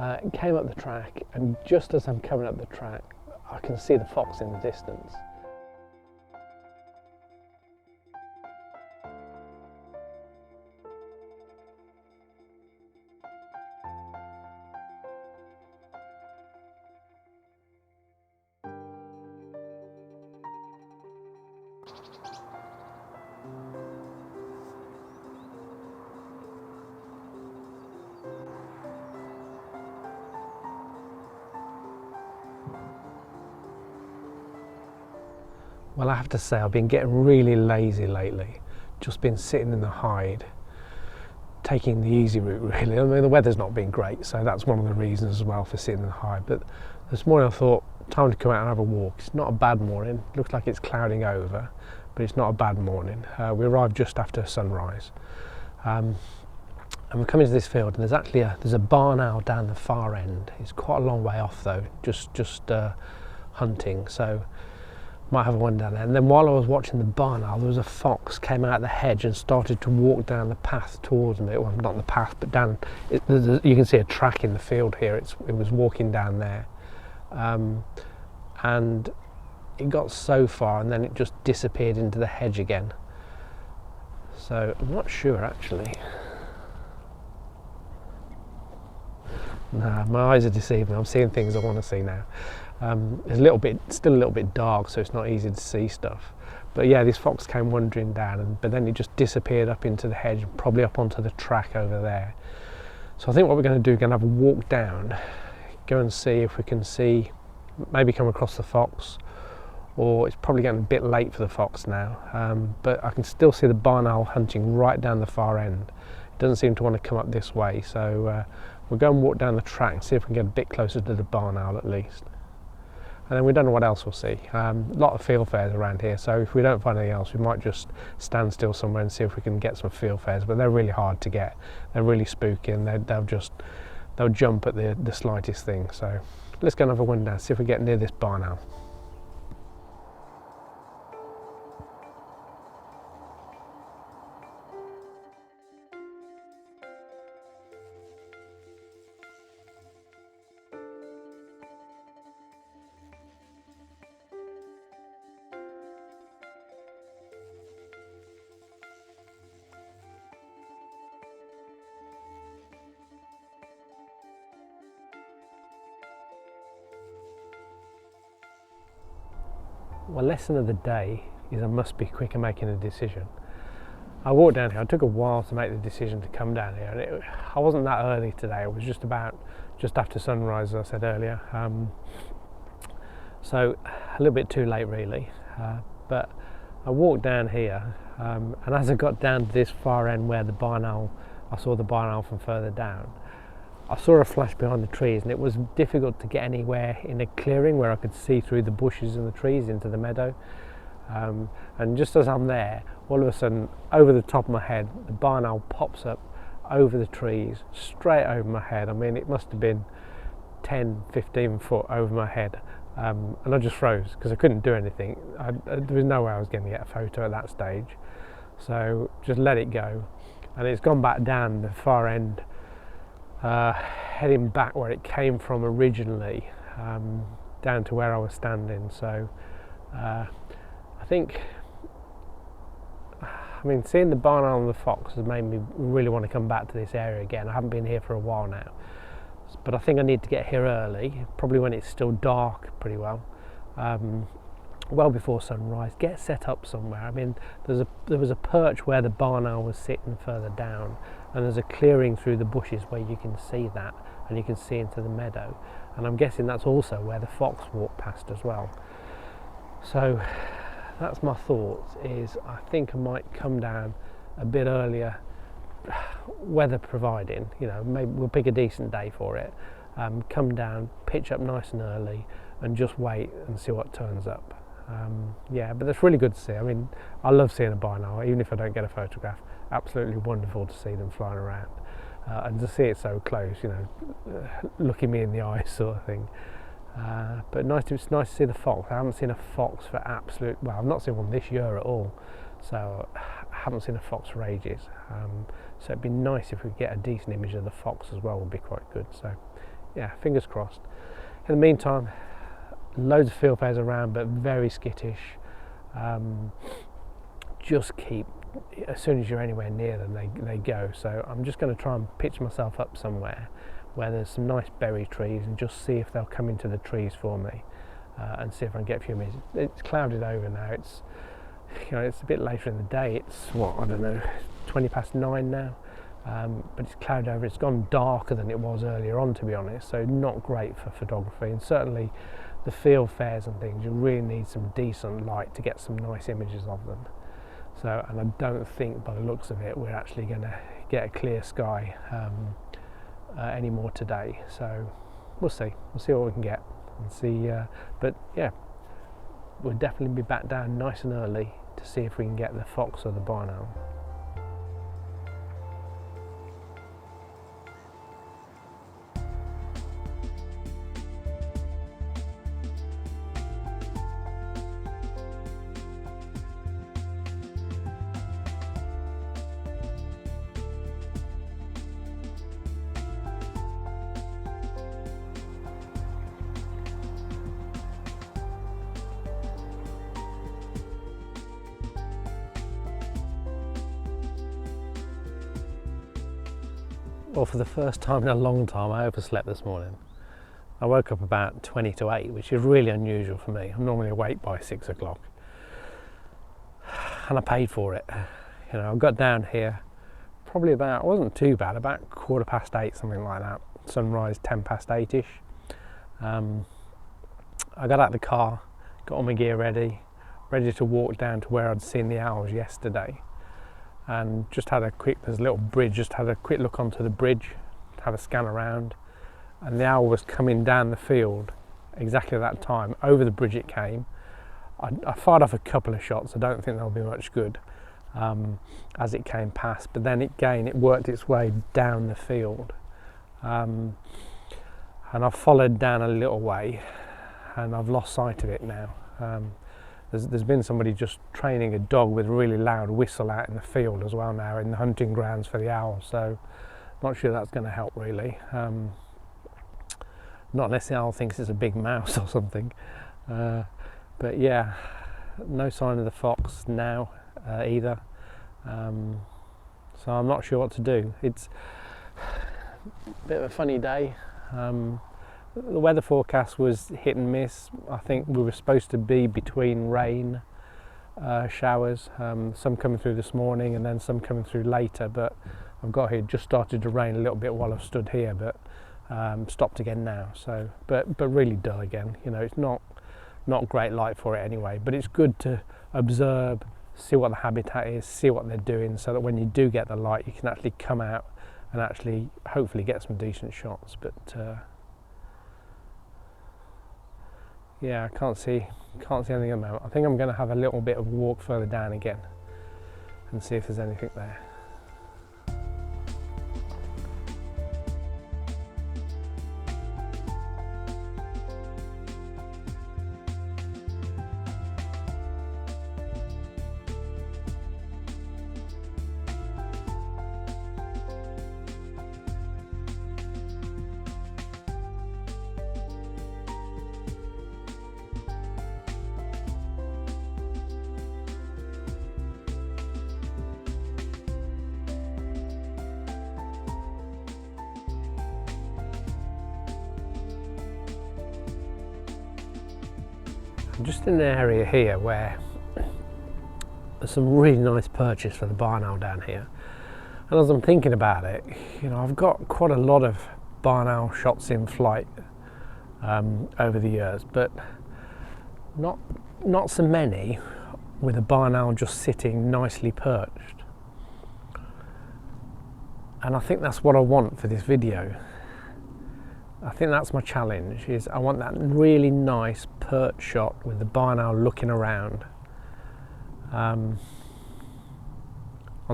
It came up the track, and just as I'm coming up the track, I can see the fox in the distance. Well, I have to say I've been getting really lazy lately. Just been sitting in the hide, taking the easy route really. I mean, the weather's not been great, so that's one of the reasons as well for sitting in the hide. But this morning I thought, time to come out and have a walk. It's not a bad morning. Looks like it's clouding over, but it's not a bad morning. We arrived just after sunrise. And we're coming to this field, and there's actually there's a barn owl down the far end. It's quite a long way off though, just hunting. So might have one down there. And then while I was watching the barn owl, there was a fox came out of the hedge and started to walk down the path towards me. Well, not the path, but down. You can see a track in the field here. It was walking down there, and it got so far, and then it just disappeared into the hedge again. So I'm not sure actually. Nah, my eyes are deceiving me. I'm seeing things I want to see now. It's still a little bit dark, so it's not easy to see stuff. But yeah, this fox came wandering down, but then it just disappeared up into the hedge, probably up onto the track over there. So I think what we're going to do, we're going to have a walk down, go and see if we can maybe come across the fox, or it's probably getting a bit late for the fox now. But I can still see the barn owl hunting right down the far end. It doesn't seem to want to come up this way, so we'll go and walk down the track and see if we can get a bit closer to the barn owl at least. And then we don't know what else we'll see. A lot of fieldfares around here, so if we don't find anything else, we might just stand still somewhere and see if we can get some fieldfares. But they're really hard to get. They're really spooky, and they'll jump at the slightest thing. So let's go and have a wander down, see if we get near this barn owl. Well, lesson of the day is I must be quicker making a decision. I walked down here. It took a while to make the decision to come down here, and I wasn't that early today. It was just after sunrise, as I said earlier. So a little bit too late really. But I walked down here, and as I got down to this far end where I saw the barn owl from further down. I saw a flash behind the trees, and it was difficult to get anywhere in a clearing where I could see through the bushes and the trees into the meadow. And just as I'm there, all of a sudden, over the top of my head, the barn owl pops up over the trees, straight over my head. I mean, it must have been 10, 15 foot over my head. And I just froze because I couldn't do anything. There was no way I was going to get a photo at that stage. So just let it go. And it's gone back down the far end, heading back where it came from originally, down to where I was standing. So I mean, seeing the barn owl and the fox has made me really want to come back to this area again. I haven't been here for a while now, but I think I need to get here early, probably when it's still dark pretty well, well before sunrise, get set up somewhere. I mean, there was a perch where the barn owl was sitting further down, and there's a clearing through the bushes where you can see that, and you can see into the meadow, and I'm guessing that's also where the fox walked past as well. So that's my thoughts, is I think I might come down a bit earlier, weather providing, maybe we'll pick a decent day for it, come down, pitch up nice and early, and just wait and see what turns up. Yeah, but that's really good to see. I mean, I love seeing a barn owl, even if I don't get a photograph. Absolutely wonderful to see them flying around, and to see it so close, looking me in the eyes sort of thing. But it's nice to see the fox. I haven't seen a fox for I've not seen one this year at all, so I haven't seen a fox for ages. So it'd be nice if we could get a decent image of the fox as well, would be quite good. So yeah, fingers crossed. In the meantime, loads of fieldfares around, but very skittish. Just keep, as soon as you're anywhere near them, they go. So I'm just going to try and pitch myself up somewhere where there's some nice berry trees and just see if they'll come into the trees for me, and see if I can get a few minutes. It's clouded over now. It's, you know, it's a bit later in the day. It's what, I don't know, 20 past 9 now. But it's clouded over. It's gone darker than it was earlier on, to be honest, so not great for photography. And certainly the fieldfares and things, you really need some decent light to get some nice images of them. So, and I don't think by the looks of it we're actually going to get a clear sky anymore today, so we'll see what we can get and see, but yeah, we'll definitely be back down nice and early to see if we can get the fox or the barn owl. Well, for the first time in a long time, I overslept this morning. I woke up about 20 to 8, which is really unusual for me. I'm normally awake by 6 o'clock. And I paid for it. You know, I got down here probably about, it wasn't too bad, about 8:15, something like that. Sunrise 10 past 8ish. I got out of the car, got all my gear ready to walk down to where I'd seen the owls yesterday. And just had a quick, there's a little bridge, just had a quick look onto the bridge, have a scan around, and the owl was coming down the field exactly at that time. Over the bridge it came. I fired off a couple of shots. I don't think they'll be much good as it came past, but then it worked its way down the field, and I've followed down a little way and I've lost sight of it now. There's been somebody just training a dog with a really loud whistle out in the field as well now, in the hunting grounds for the owl, so not sure that's going to help really. Not unless the owl thinks it's a big mouse or something. But yeah, no sign of the fox now either. So I'm not sure what to do. It's a bit of a funny day. The weather forecast was hit and miss. I think we were supposed to be between rain showers, some coming through this morning and then some coming through later, but I've got here, just started to rain a little bit while I've stood here, but stopped again now. So but really dull again. You know, it's not great light for it anyway, but it's good to observe, see what the habitat is, see what they're doing, so that when you do get the light you can actually come out and actually hopefully get some decent shots. But yeah, I can't see anything at the moment. I think I'm going to have a little bit of a walk further down again and see if there's anything there. I'm just in an area here where there's some really nice perches for the barn owl down here, and as I'm thinking about it, you know, I've got quite a lot of barn owl shots in flight over the years, but not so many with a barn owl just sitting nicely perched. And I think that's what I want for this video. I think that's my challenge, is I want that really nice perch shot with the barn owl looking around on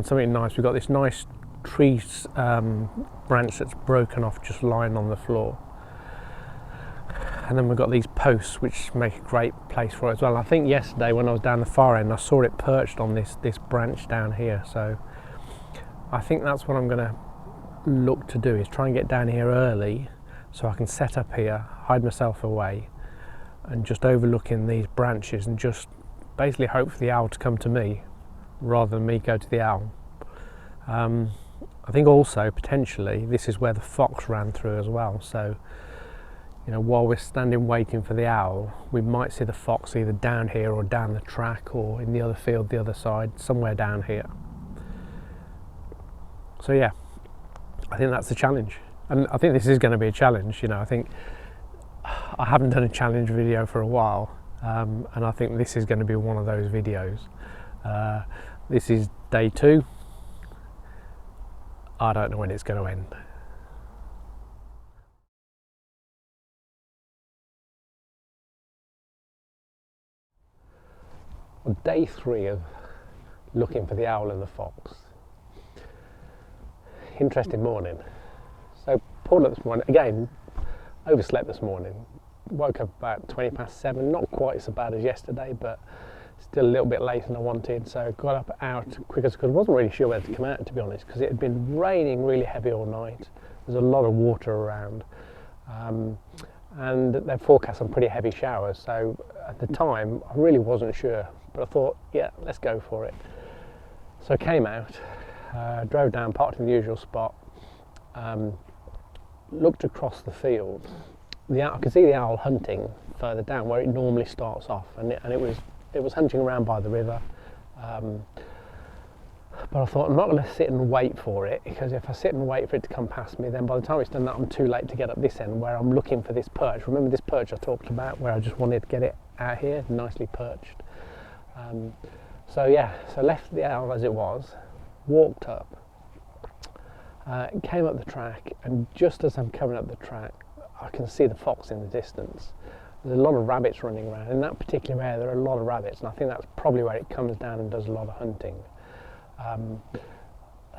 something nice. We've got this nice tree branch that's broken off, just lying on the floor, and then we've got these posts which make a great place for it as well. I think yesterday when I was down the far end I saw it perched on this branch down here, so I think that's what I'm going to look to do, is try and get down here early So I can set up here, hide myself away, and just overlooking these branches and just basically hope for the owl to come to me rather than me go to the owl. I think also potentially this is where the fox ran through as well, so you know, while we're standing waiting for the owl, we might see the fox either down here or down the track or in the other field the other side, somewhere down here. So yeah, I think that's the challenge, and I think this is going to be a challenge. You know, I think I haven't done a challenge video for a while, and I think this is going to be one of those videos. This is day 2. I don't know when it's going to end. On day 3 of looking for the owl and the fox. Interesting morning. So pulled up this morning, again, overslept this morning. Woke up about 20 past 7, not quite so bad as yesterday, but still a little bit later than I wanted. So got up out quick as I could. Wasn't really sure where to come out, to be honest, because it had been raining really heavy all night. There's a lot of water around. And they've forecast some pretty heavy showers, so at the time I really wasn't sure, but I thought, yeah, let's go for it. So I came out, drove down, parked in the usual spot, looked across the field. I could see the owl hunting further down where it normally starts off, and it was hunting around by the river. But I thought, I'm not going to sit and wait for it, because if I sit and wait for it to come past me, then by the time it's done that, I'm too late to get up this end where I'm looking for this perch. Remember this perch I talked about, where I just wanted to get it out here, nicely perched. So yeah, so left the owl as it was, walked up, came up the track, and just as I'm coming up the track, I can see the fox in the distance. There's a lot of rabbits running around. In that particular area, there are a lot of rabbits, and I think that's probably where it comes down and does a lot of hunting.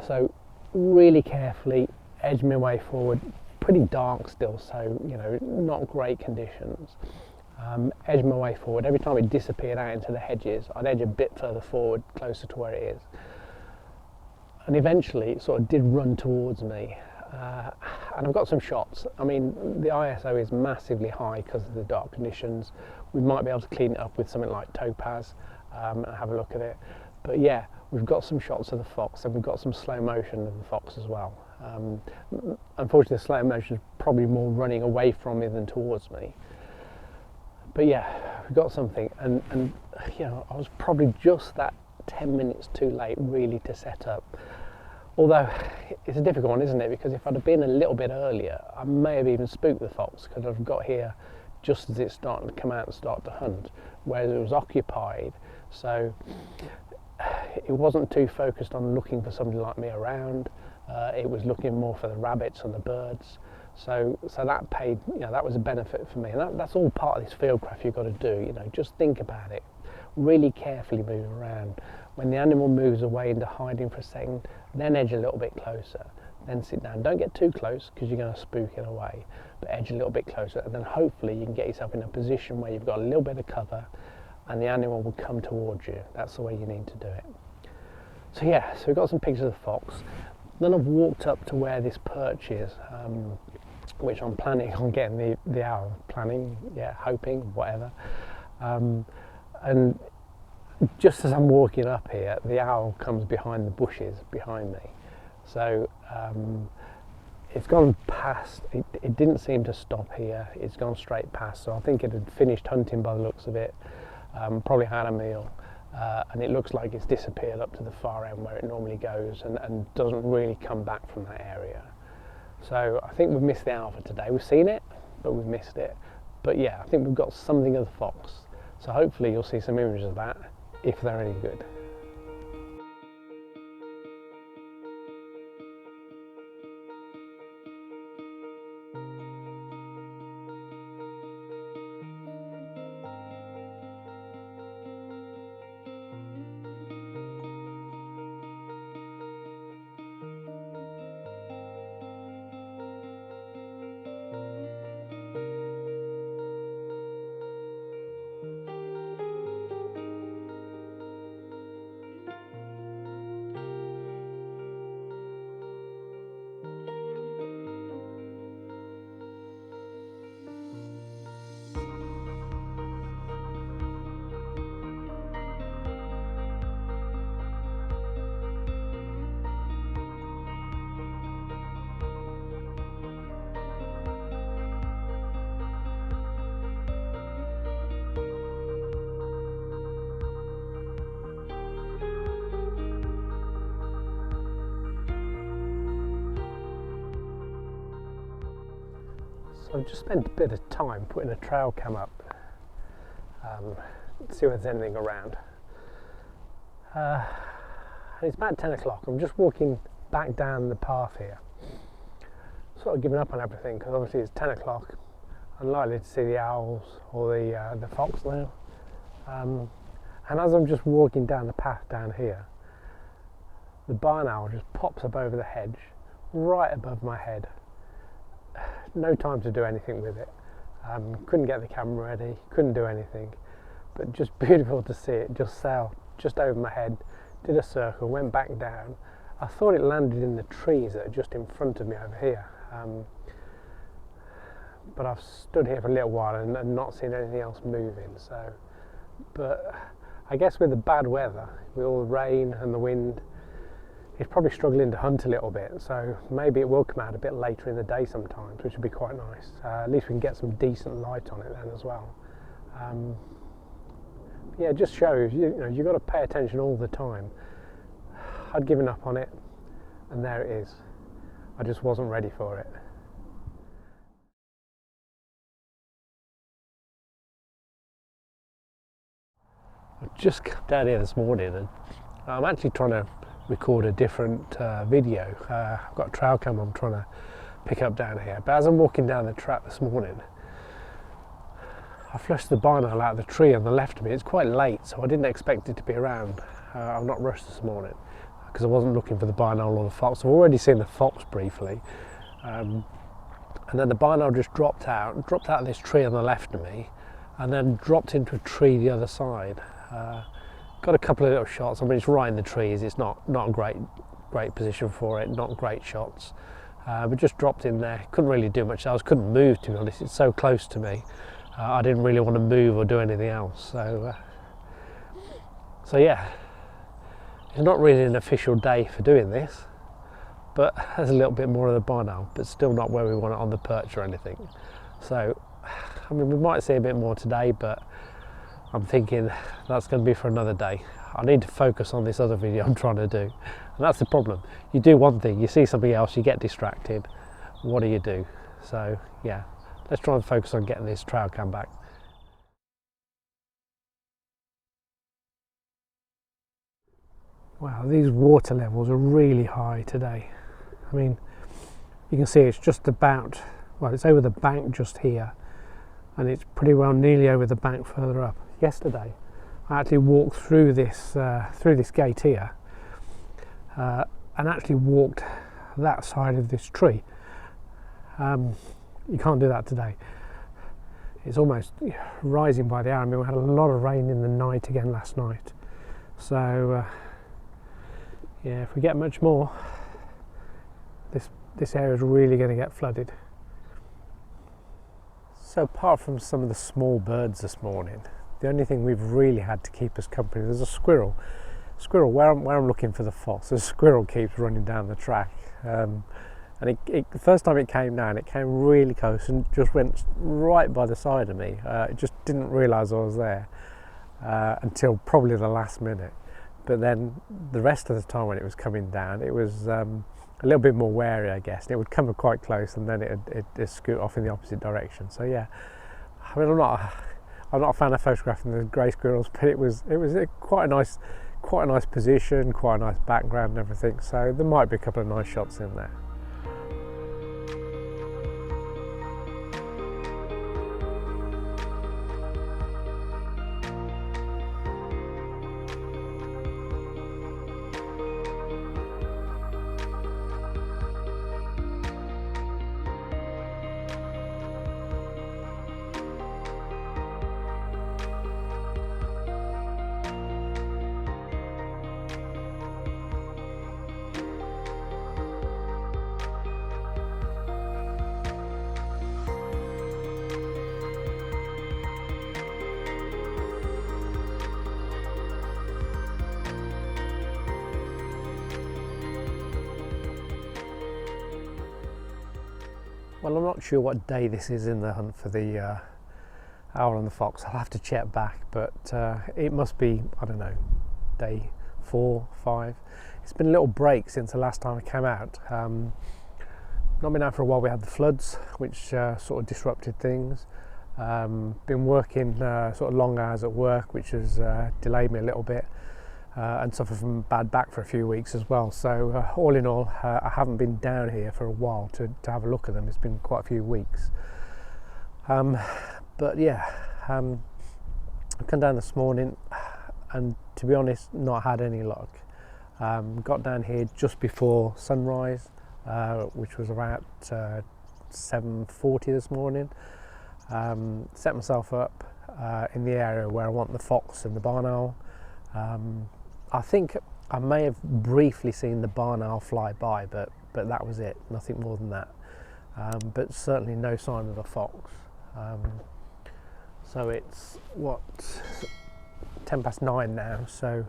So really carefully edge my way forward, pretty dark still, so you know, not great conditions. Edge my way forward. Every time it disappeared out into the hedges, I'd edge a bit further forward, closer to where it is, and eventually it sort of did run towards me. And I've got some shots. I mean, the ISO is massively high because of the dark conditions. We might be able to clean it up with something like topaz and have a look at it, but yeah, we've got some shots of the fox, and we've got some slow motion of the fox as well. Unfortunately, the slow motion is probably more running away from me than towards me. But yeah, we've got something, and you know, I was probably just that 10 minutes too late really to set up. Although it's a difficult one, isn't it? Because if I'd have been a little bit earlier, I may have even spooked the fox, because I've got here just as it's starting to come out and start to hunt, whereas it was occupied. So it wasn't too focused on looking for somebody like me around. It was looking more for the rabbits and the birds. So that paid, you know, that was a benefit for me. And that's all part of this fieldcraft you've got to do. You know, just think about it. Really carefully move around. When the animal moves away into hiding for a second, then edge a little bit closer. Then sit down. Don't get too close, because you're going to spook it away. But edge a little bit closer, and then hopefully you can get yourself in a position where you've got a little bit of cover, and the animal will come towards you. That's the way you need to do it. So yeah, so we've got some pictures of the fox. Then I've walked up to where this perch is, which I'm planning on getting the owl. Hoping, whatever. And just as I'm walking up here, the owl comes behind the bushes behind me. So it's gone past, it didn't seem to stop here, it's gone straight past, so I think it had finished hunting by the looks of it, probably had a meal, and it looks like it's disappeared up to the far end where it normally goes, and doesn't really come back from that area. So I think we've missed the owl for today. We've seen it, but we've missed it. But yeah, I think we've got something of the fox, so hopefully you'll see some images of that, if they're any good. So I've just spent a bit of time putting a trail cam up, see if there's anything around. And it's about 10 o'clock. I'm just walking back down the path here, sort of giving up on everything because obviously it's 10 o'clock. Unlikely to see the owls or the fox now. And as I'm just walking down the path down here, the barn owl just pops up over the hedge, right above my head. No time to do anything with it. Couldn't get the camera ready, couldn't do anything, but just beautiful to see it just sail just over my head, did a circle, went back down. I thought it landed in the trees that are just in front of me over here. But I've stood here for a little while and not seen anything else moving. So, but I guess with the bad weather, with all the rain and the wind, it's probably struggling to hunt a little bit. So maybe it will come out a bit later in the day sometimes, which would be quite nice. At least we can get some decent light on it then as well. Yeah, it just shows you've got to pay attention all the time. I'd given up on it, and there it is. I just wasn't ready for it. I've just come down here this morning and I'm actually trying to record a different video. I've got a trail cam I'm trying to pick up down here, but as I'm walking down the track this morning, I flushed the barn owl out of the tree on the left of me. It's quite late, so I didn't expect it to be around. I've not rushed this morning because I wasn't looking for the barn owl or the fox. I've already seen the fox briefly, and then the barn owl just dropped out of this tree on the left of me, and then dropped into a tree the other side. Got a couple of little shots. I mean, it's right in the trees. It's not a great position for it. Not great shots, but just dropped in there. Couldn't really do much else. Couldn't move, to be honest. It's so close to me. I didn't really want to move or do anything else. So yeah, it's not really an official day for doing this, but there's a little bit more of the barn owl, but still not where we want it on the perch or anything. So, I mean, we might see a bit more today, but I'm thinking that's going to be for another day. I need to focus on this other video I'm trying to do, and that's the problem. You do one thing, you see something else, you get distracted. What do you do? So yeah, let's try and focus on getting this trail cam back. Wow, these water levels are really high today. I mean, you can see it's just about, well, it's over the bank just here, and it's pretty well nearly over the bank further up. Yesterday, I actually walked through this gate here, and actually walked that side of this tree. You can't do that today. It's almost rising by the hour. I mean, we had a lot of rain in the night again last night. So yeah, if we get much more, this area is really going to get flooded. So apart from some of the small birds this morning, the only thing we've really had to keep us company, there's a squirrel. Where I'm looking for the fox, a squirrel keeps running down the track. And the first time it came down, it came really close and just went right by the side of me. It just didn't realise I was there until probably the last minute. But then the rest of the time when it was coming down, it was a little bit more wary, I guess. And it would come quite close, and then it'd scoot off in the opposite direction. So yeah, I mean, I'm not a fan of photographing the grey squirrels, but it was quite a nice position, quite a nice background and everything. So there might be a couple of nice shots in there. Well, I'm not sure what day this is in the hunt for the owl and the fox. I'll have to check back, but it must be, I don't know, day 4, 5. It's been a little break since the last time I came out, Not been out for a while. We had the floods, which sort of disrupted things. Been working sort of long hours at work, which has delayed me a little bit, and suffered from bad back for a few weeks as well. So all in all, I haven't been down here for a while to have a look at them. It's been quite a few weeks. But yeah, I've come down this morning, and to be honest, not had any luck. Got down here just before sunrise, which was about 7:40 this morning. Set myself up in the area where I want the fox and the barn owl. I think I may have briefly seen the barn owl fly by, but that was it, nothing more than that. But certainly no sign of the fox. So it's what, 9:10 now, so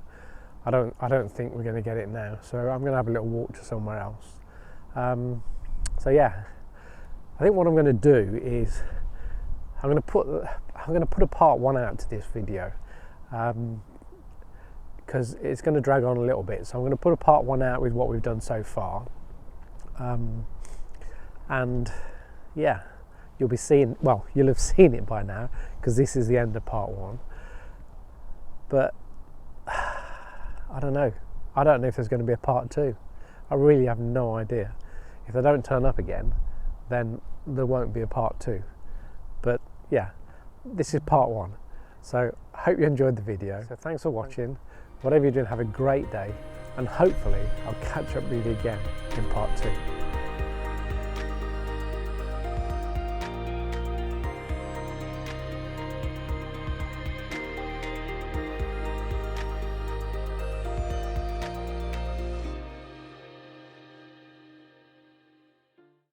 I don't think we're going to get it now. So I'm going to have a little walk to somewhere else. So yeah, I think what I'm going to do is I'm going to put a part 1 out to this video, because it's going to drag on a little bit. So I'm going to put a part 1 out with what we've done so far, and yeah, you'll have seen it by now, because this is the end of part 1. But I don't know if there's going to be a part 2. I really have no idea. If they don't turn up again, then there won't be a part 2. But yeah, this is part 1. So I hope you enjoyed the video. So thanks for watching. Whatever you're doing, have a great day, and hopefully I'll catch up with you again in part 2.